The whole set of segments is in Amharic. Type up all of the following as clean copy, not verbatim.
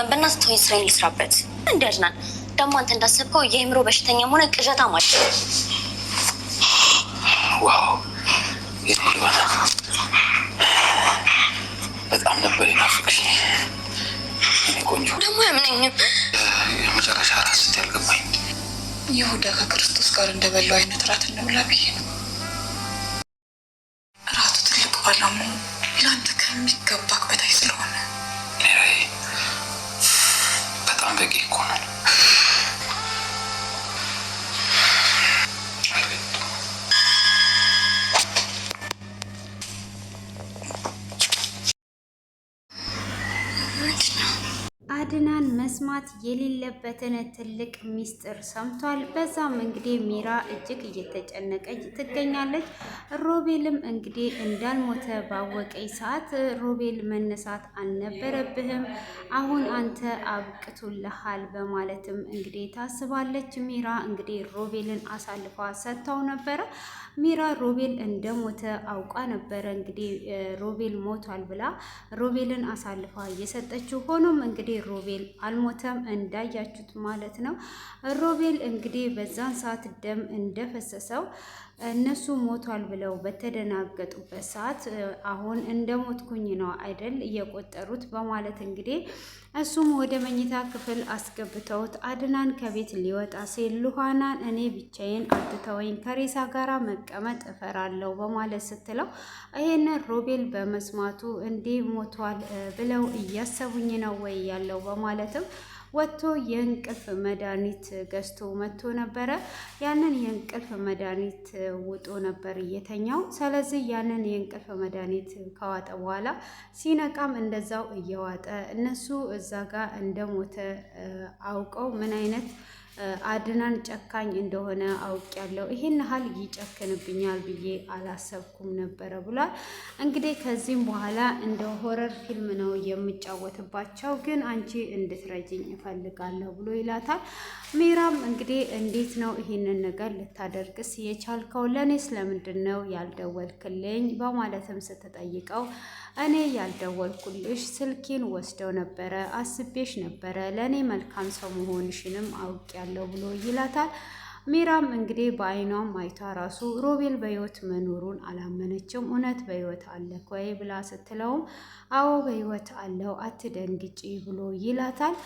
በእናትህ ተወኝ፣ ስራዬን ልስራበት። እንዲያድናል ደግሞ አንተ እንዳሰብከው የአእምሮ በሽተኛም ሆነ ቅዠታም አይደለም። ዋው የኔ በጣም ነበር የናፈቅሽኝ እኔ ቆንጆ። ደግሞ አያምነኝም። የመጨረሻ ራስ ስት ያልገባኝ ይሁዳ ከክርስቶስ ጋር እንደበላው አይነት ራት እንብላ ብዬ ነው። ራቱ ትልቅ ባላሙ ለአንተ ከሚገባክ በታች ስለሆነ በጣም በቂ እኮ ነው። አድናን መስማት የሌለበትን ትልቅ ሚስጥር ሰምቷል። በዛም እንግዲህ ሚራ እጅግ እየተጨነቀች ትገኛለች። ሮቤልም እንግዲህ እንዳልሞተ ባወቀኝ ሰዓት ሮቤል መነሳት አልነበረብህም፣ አሁን አንተ አብቅቶልሃል በማለትም እንግዲህ ታስባለች። ሚራ እንግዲህ ሮቤልን አሳልፋ ሰጥታው ነበረ። ሚራ ሮቤል እንደሞተ አውቃ ነበረ እንግዲህ ሮቤል ሞቷል ብላ ሮቤልን አሳልፋ እየሰጠችው። ሆኖም እንግዲህ ሮቤል አልሞተም እንዳያችሁት ማለት ነው። ሮቤል እንግዲህ በዛን ሰዓት ደም እንደፈሰሰው እነሱ ሞቷል ብለው በተደናገጡበት ሰዓት አሁን እንደሞትኩኝ ነው አይደል እየቆጠሩት በማለት እንግዲህ እሱም ወደ መኝታ ክፍል አስገብተውት አድናን ከቤት ሊወጣ ሲል ሉሃናን እኔ ብቻዬን አትተወኝ ከሬሳ ጋራ መቀመጥ እፈራለሁ በማለት ስትለው ይሄንን ሮቤል በመስማቱ እንዲህ ሞቷል ብለው እያሰቡኝ ነው ወይ ያለው በማለትም ወጥቶ የእንቅልፍ መድኃኒት ገዝቶ መጥቶ ነበረ። ያንን የእንቅልፍ መድኃኒት ውጦ ነበር እየተኛው። ስለዚህ ያንን የእንቅልፍ መድኃኒት ከዋጠ በኋላ ሲነቃም እንደዛው እየዋጠ እነሱ እዛ ጋር እንደሞተ አውቀው ምን አይነት አድናን ጨካኝ እንደሆነ አውቄያለሁ። ይሄን ያህል ይጨክንብኛል ብዬ አላሰብኩም ነበረ ብሏል። እንግዲህ ከዚህም በኋላ እንደ ሆረር ፊልም ነው የምጫወትባቸው፣ ግን አንቺ እንድትረጅኝ እፈልጋለሁ ብሎ ይላታል። ሚራም እንግዲህ እንዴት ነው ይሄንን ነገር ልታደርግስ የቻልከው? ለእኔስ ለምንድን ነው ያልደወልክልኝ? በማለትም ስትጠይቀው እኔ ያልደወልኩልሽ ስልኬን ወስደው ነበረ፣ አስቤሽ ነበረ፣ ለእኔ መልካም ሰው መሆንሽንም አውቄያለሁ ብሎ ይላታል። ሚራም እንግዲህ በአይኗም አይቷ ራሱ ሮቤል በህይወት መኖሩን አላመነችም። እውነት በህይወት አለ ወይ ብላ ስትለውም አዎ በህይወት አለው አትደንግጪ ብሎ ይላታል።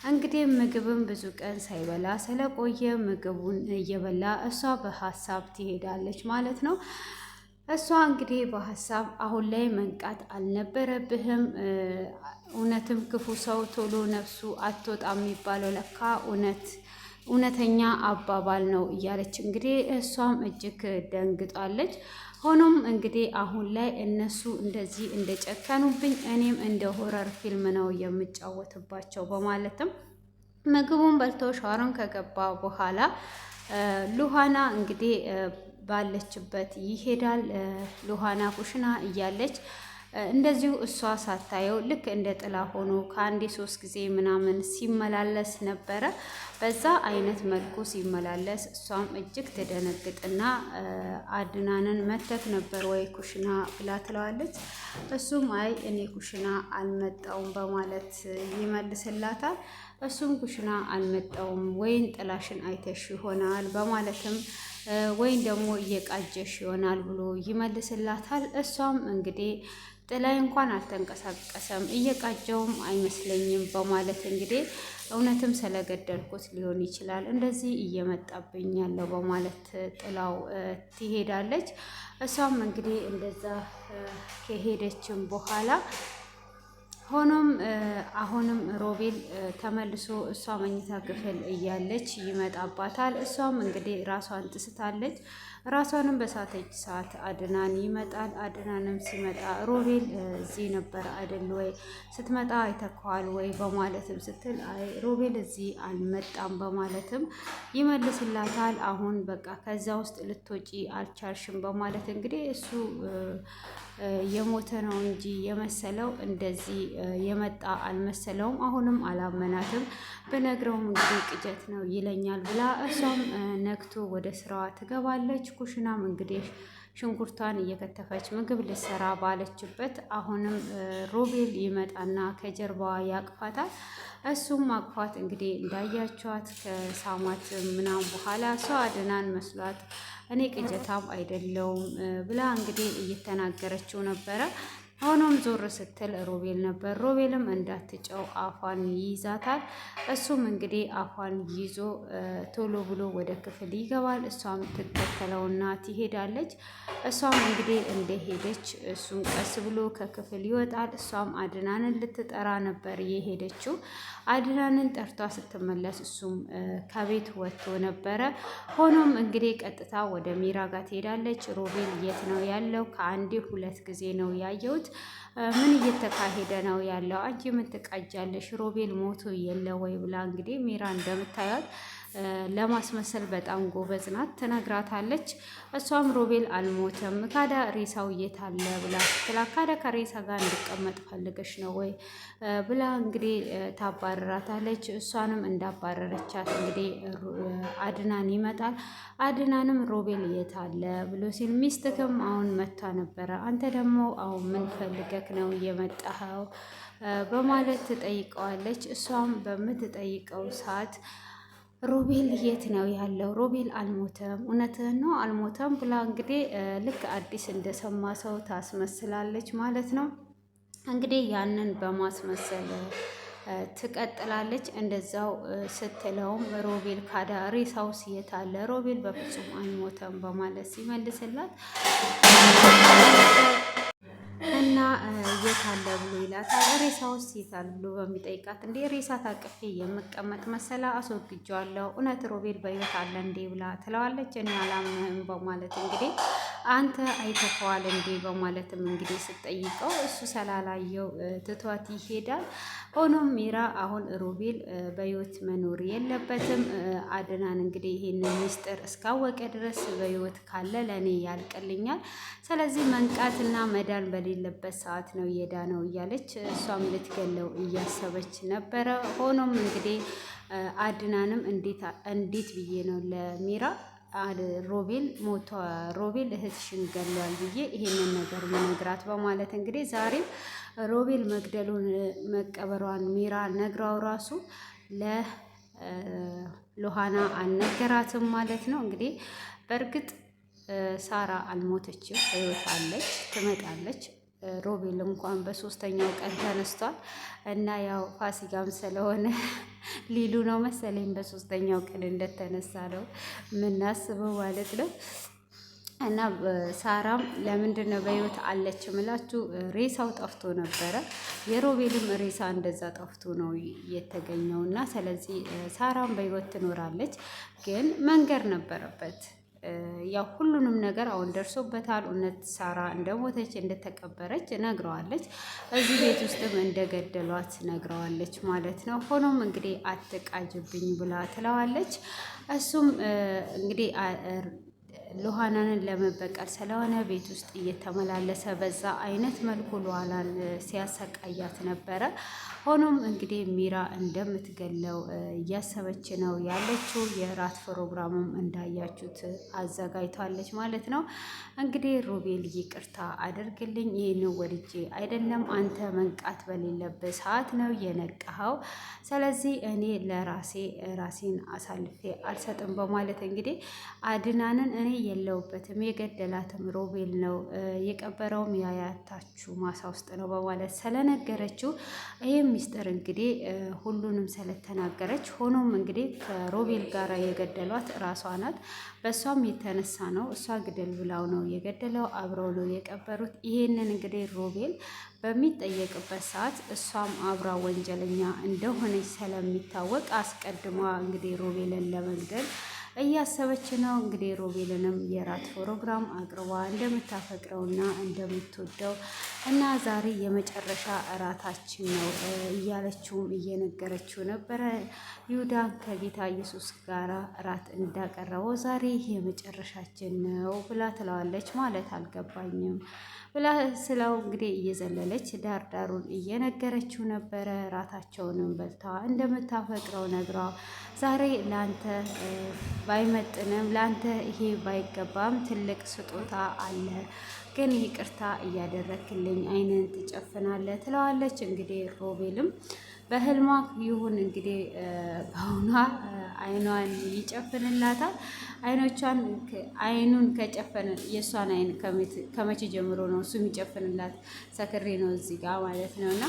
እንግዲህ ምግብም ብዙ ቀን ሳይበላ ስለቆየ ምግቡን እየበላ እሷ በሀሳብ ትሄዳለች ማለት ነው። እሷ እንግዲህ በሀሳብ አሁን ላይ መንቃት አልነበረብህም፣ እውነትም ክፉ ሰው ቶሎ ነፍሱ አትወጣም የሚባለው ለካ እውነተኛ አባባል ነው እያለች እንግዲህ እሷም እጅግ ደንግጣለች። ሆኖም እንግዲህ አሁን ላይ እነሱ እንደዚህ እንደጨከኑብኝ እኔም እንደ ሆረር ፊልም ነው የምጫወትባቸው በማለትም ምግቡን በልተው ሻወርን ከገባ በኋላ ሉሃና እንግዲህ ባለችበት ይሄዳል። ሉሃና ኩሽና እያለች እንደዚሁ እሷ ሳታየው ልክ እንደ ጥላ ሆኖ ከአንዴ 3 ጊዜ ምናምን ሲመላለስ ነበረ። በዛ አይነት መልኩ ሲመላለስ እሷም እጅግ ትደነግጥና አድናንን መተክ ነበር ወይ ኩሽና ብላ ትለዋለች። እሱም አይ እኔ ኩሽና አልመጣውም በማለት ይመልስላታል። እሱም ኩሽና አልመጣውም ወይን ጥላሽን አይተሽ ይሆናል በማለትም ወይም ደግሞ እየቃጀሽ ይሆናል ብሎ ይመልስላታል። እሷም እንግዲህ ጥላይ እንኳን አልተንቀሳቀሰም እየቃጀውም አይመስለኝም በማለት እንግዲህ እውነትም ስለገደልኩት ሊሆን ይችላል እንደዚህ እየመጣብኝ ያለው በማለት ጥላው ትሄዳለች። እሷም እንግዲህ እንደዛ ከሄደችም በኋላ ሆኖም አሁንም ሮቤል ተመልሶ እሷ መኝታ ክፍል እያለች ይመጣባታል። እሷም እንግዲህ ራሷን ትስታለች። ራሷንም በሳተች ሰዓት አድናን ይመጣል። አድናንም ሲመጣ ሮቤል እዚህ ነበር አይደል ወይ ስትመጣ አይተከዋል ወይ በማለትም ስትል አይ ሮቤል እዚህ አልመጣም በማለትም ይመልስላታል። አሁን በቃ ከዛ ውስጥ ልትወጪ አልቻልሽም በማለት እንግዲህ እሱ የሞተ ነው እንጂ የመሰለው እንደዚህ የመጣ አልመሰለውም። አሁንም አላመናትም። በነግረውም እንግዲህ ቅጀት ነው ይለኛል ብላ እሷም ነግቶ ወደ ስራዋ ትገባለች። ኩሽናም እንግዲህ ሽንኩርቷን እየከተፈች ምግብ ልሰራ ባለችበት አሁንም ሮቤል ይመጣና ከጀርባዋ ያቅፋታል። እሱም አቅፋት እንግዲህ እንዳያቸዋት ከሳማት ምናምን በኋላ ሰው አድናን መስሏት እኔ ቅጀታም አይደለውም ብላ እንግዲህ እየተናገረችው ነበረ። ሆኖም ዞር ስትል ሮቤል ነበር። ሮቤልም እንዳትጨው አፏን ይይዛታል። እሱም እንግዲህ አፏን ይዞ ቶሎ ብሎ ወደ ክፍል ይገባል። እሷም ትከተለውና ትሄዳለች። እሷም እንግዲህ እንደሄደች እሱም ቀስ ብሎ ከክፍል ይወጣል። እሷም አድናንን ልትጠራ ነበር የሄደችው። አድናንን ጠርቷ ስትመለስ እሱም ከቤት ወጥቶ ነበረ። ሆኖም እንግዲህ ቀጥታ ወደ ሚራ ጋር ትሄዳለች። ሮቤል የት ነው ያለው? ከአንዴ 2 ጊዜ ነው ያየሁት። ምን እየተካሄደ ነው ያለው? አንቺ ምን ትቃጃለሽ? ሮቤል ሞቶ የለ ወይ ብላ እንግዲህ ሚራ እንደምታያት ለማስመሰል በጣም ጎበዝ ናት፣ ትነግራታለች። እሷም ሮቤል አልሞተም፣ ካዳ ሬሳው የት አለ ብላ ስትላ ካዳ ከሬሳ ጋር እንዲቀመጥ ፈልገሽ ነው ወይ ብላ እንግዲህ ታባረራታለች። እሷንም እንዳባረረቻት እንግዲህ አድናን ይመጣል። አድናንም ሮቤል የት አለ ብሎ ሲል ሚስትክም አሁን መታ ነበረ፣ አንተ ደግሞ አሁን ምን ፈልገክ ነው የመጣኸው በማለት ትጠይቀዋለች። እሷም በምትጠይቀው ሰዓት ሮቤል የት ነው ያለው? ሮቤል አልሞተም፣ እውነትህን ነው አልሞተም ብላ እንግዲህ ልክ አዲስ እንደሰማ ሰው ታስመስላለች ማለት ነው። እንግዲህ ያንን በማስመሰል ትቀጥላለች። እንደዛው ስትለውም ሮቤል ካዳ ሬሳውስ የት አለ? ሮቤል በፍጹም አልሞተም በማለት ሲመልስላት እና የት አለ ብሎ ይላታል። ሬሳ ውስጥ የታል ብሎ በሚጠይቃት እንዴ ሬሳ ታቅፌ የምቀመጥ መሰላ አስወግጄዋለሁ፣ እውነት ሮቤል በሕይወት አለ እንዴ ብላ ትለዋለች። እኔ አላምንም በማለት እንግዲህ አንተ አይተኸዋል እንዴ በማለትም እንግዲህ ስትጠይቀው እሱ ስላላየው ትቷት ይሄዳል። ሆኖም ሚራ አሁን ሮቤል በሕይወት መኖር የለበትም። አድናን እንግዲህ ይሄንን ሚስጥር እስካወቀ ድረስ በሕይወት ካለ ለእኔ ያልቅልኛል። ስለዚህ መንቃትና መዳን በሌለበት ሰዓት ነው የዳነው እያለች እሷም ልትገለው እያሰበች ነበረ። ሆኖም እንግዲህ አድናንም እንዴት ብዬ ነው ለሚራ ሮቤል ሞቷ ሮቤል እህትሽን ገሏል ብዬ ይሄንን ነገር መነግራት በማለት እንግዲህ ዛሬም ሮቤል መግደሉን መቀበሯን ሚራ ነግራው ራሱ ለሎሃና አልነገራትም ማለት ነው። እንግዲህ በእርግጥ ሳራ አልሞተችም፣ ህይወት አለች፣ ትመጣለች። ሮቤል እንኳን በሶስተኛው ቀን ተነስቷል እና ያው ፋሲካም ስለሆነ ሊሉ ነው መሰለኝ በሶስተኛው ቀን እንደተነሳ ነው የምናስበው ማለት ነው። እና ሳራም ለምንድን ነው በህይወት አለች ምላችሁ? ሬሳው ጠፍቶ ነበረ። የሮቤልም ሬሳ እንደዛ ጠፍቶ ነው የተገኘው እና ስለዚህ ሳራም በህይወት ትኖራለች፣ ግን መንገር ነበረበት። ያው ሁሉንም ነገር አሁን ደርሶበታል። እውነት ሳራ እንደሞተች እንደተቀበረች ነግረዋለች። እዚህ ቤት ውስጥም እንደገደሏት ነግረዋለች ማለት ነው። ሆኖም እንግዲህ አትቃጅብኝ ብላ ትለዋለች። እሱም እንግዲህ ሉሃናንን ለመበቀል ስለሆነ ቤት ውስጥ እየተመላለሰ በዛ አይነት መልኩ ሉሃናን ሲያሰቃያት ነበረ። ሆኖም እንግዲህ ሚራ እንደምትገለው እያሰበች ነው ያለችው። የራት ፕሮግራምም እንዳያችሁት አዘጋጅቷለች ማለት ነው። እንግዲህ ሮቤል ይቅርታ አድርግልኝ፣ ይህን ወድጄ አይደለም፣ አንተ መንቃት በሌለበት ሰዓት ነው የነቃኸው። ስለዚህ እኔ ራሴን አሳልፌ አልሰጥም በማለት እንግዲህ አድናንን እኔ የለውበትም፣ የገደላትም ሮቤል ነው፣ የቀበረውም ያያታችሁ ማሳ ውስጥ ነው በማለት ስለነገረችው ይህም ሚስጥር እንግዲህ ሁሉንም ስለተናገረች፣ ሆኖም እንግዲህ ከሮቤል ጋር የገደሏት ራሷ ናት። በእሷም የተነሳ ነው እሷ ግደል ብላው ነው የገደለው፣ አብረው ነው የቀበሩት። ይሄንን እንግዲህ ሮቤል በሚጠየቅበት ሰዓት እሷም አብራ ወንጀለኛ እንደሆነች ስለሚታወቅ አስቀድማ እንግዲህ ሮቤልን ለመግደል እያሰበች ነው። እንግዲህ ሮቤልንም የራት ፕሮግራም አቅርባ እንደምታፈቅረውና እንደምትወደው እና ዛሬ የመጨረሻ እራታችን ነው እያለችውም እየነገረችው ነበረ። ይሁዳን ከጌታ ኢየሱስ ጋር እራት እንዳቀረበው ዛሬ የመጨረሻችን ነው ብላ ትለዋለች። ማለት አልገባኝም ብላ ስለው እንግዲህ እየዘለለች ዳርዳሩን እየነገረችው ነበረ። ራታቸውንም በልታ እንደምታፈቅረው ነግሯ ዛሬ ላንተ ባይመጥንም ላንተ ይሄ ባይገባም ትልቅ ስጦታ አለ፣ ግን ይቅርታ እያደረክልኝ አይንን ትጨፍናለህ ትለዋለች። እንግዲህ ሮቤልም በህልሟ ይሁን እንግዲህ በአሁኗ አይኗን ይጨፍንላታል። አይኑን ከጨፈነ የእሷን አይን ከመቼ ጀምሮ ነው እሱ የሚጨፍንላት? ሰክሬ ነው እዚህ ጋር ማለት ነው። እና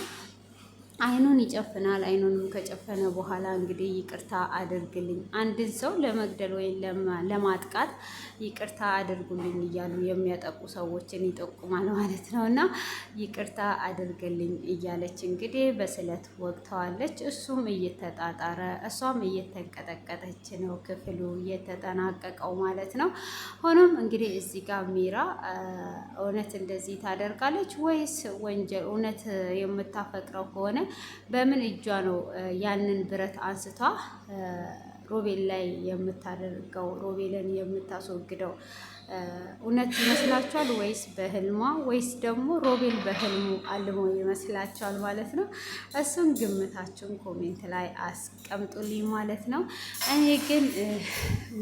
አይኑን ይጨፍናል። አይኑንም ከጨፈነ በኋላ እንግዲህ ይቅርታ አድርግልኝ፣ አንድን ሰው ለመግደል ወይም ለማጥቃት ይቅርታ አድርጉልኝ እያሉ የሚያጠቁ ሰዎችን ይጠቁማል ማለት ነው። እና ይቅርታ አድርግልኝ እያለች እንግዲህ በስለት ወቅተዋለች። እሱም እየተጣጣረ እሷም እየተንቀጠቀጠች ነው ክፍሉ እየተጠናቀቀው ማለት ነው። ሆኖም እንግዲህ እዚህ ጋር ሚራ እውነት እንደዚህ ታደርጋለች ወይስ ወንጀል? እውነት የምታፈቅረው ከሆነ በምን እጇ ነው ያንን ብረት አንስቷ ሮቤል ላይ የምታደርገው? ሮቤልን የምታስወግደው እውነት ይመስላችኋል? ወይስ በህልሟ? ወይስ ደግሞ ሮቤል በህልሙ አልሞ ይመስላችኋል ማለት ነው? እሱን ግምታችሁን ኮሜንት ላይ አስቀምጡልኝ ማለት ነው። እኔ ግን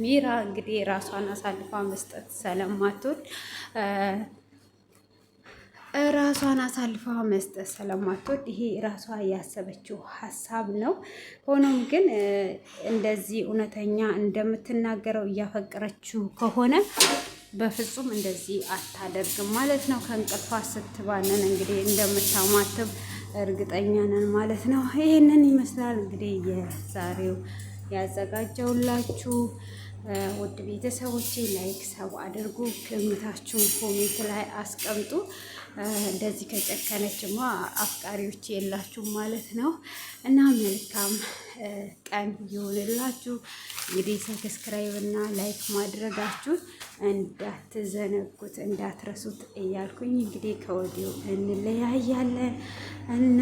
ሚራ እንግዲህ ራሷን አሳልፋ መስጠት ስለማትወድ ራሷን አሳልፋ መስጠት ስለማትወድ ይሄ ራሷ ያሰበችው ሀሳብ ነው። ሆኖም ግን እንደዚህ እውነተኛ እንደምትናገረው እያፈቀረችው ከሆነ በፍጹም እንደዚህ አታደርግም ማለት ነው። ከእንቅልፏ ስትባነን እንግዲህ እንደምታማትብ እርግጠኛ ነን ማለት ነው። ይህንን ይመስላል እንግዲህ የዛሬው ያዘጋጀውላችሁ። ውድ ቤተሰቦቼ ላይክ ሰብ አድርጉ፣ ግምታችሁን ኮሜንት ላይ አስቀምጡ። እንደዚህ ከጨከነችማ አፍቃሪዎች የላችሁም ማለት ነው። እና መልካም ቀን ይሁንላችሁ። እንግዲህ ሰብስክራይብ እና ላይክ ማድረጋችሁን እንዳትዘነጉት እንዳትረሱት እያልኩኝ እንግዲህ ከወዲሁ እንለያያለን እና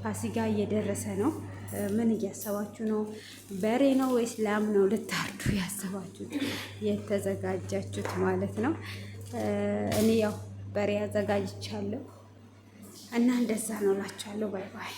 ፋሲካ እየደረሰ ነው። ምን እያሰባችሁ ነው? በሬ ነው ወይስ ላም ነው ልታርዱ ያሰባችሁት የተዘጋጃችሁት ማለት ነው? እኔ ያው በሬ አዘጋጅቻለሁ እና እንደዛ ነው እላችኋለሁ። ባይ ባይ።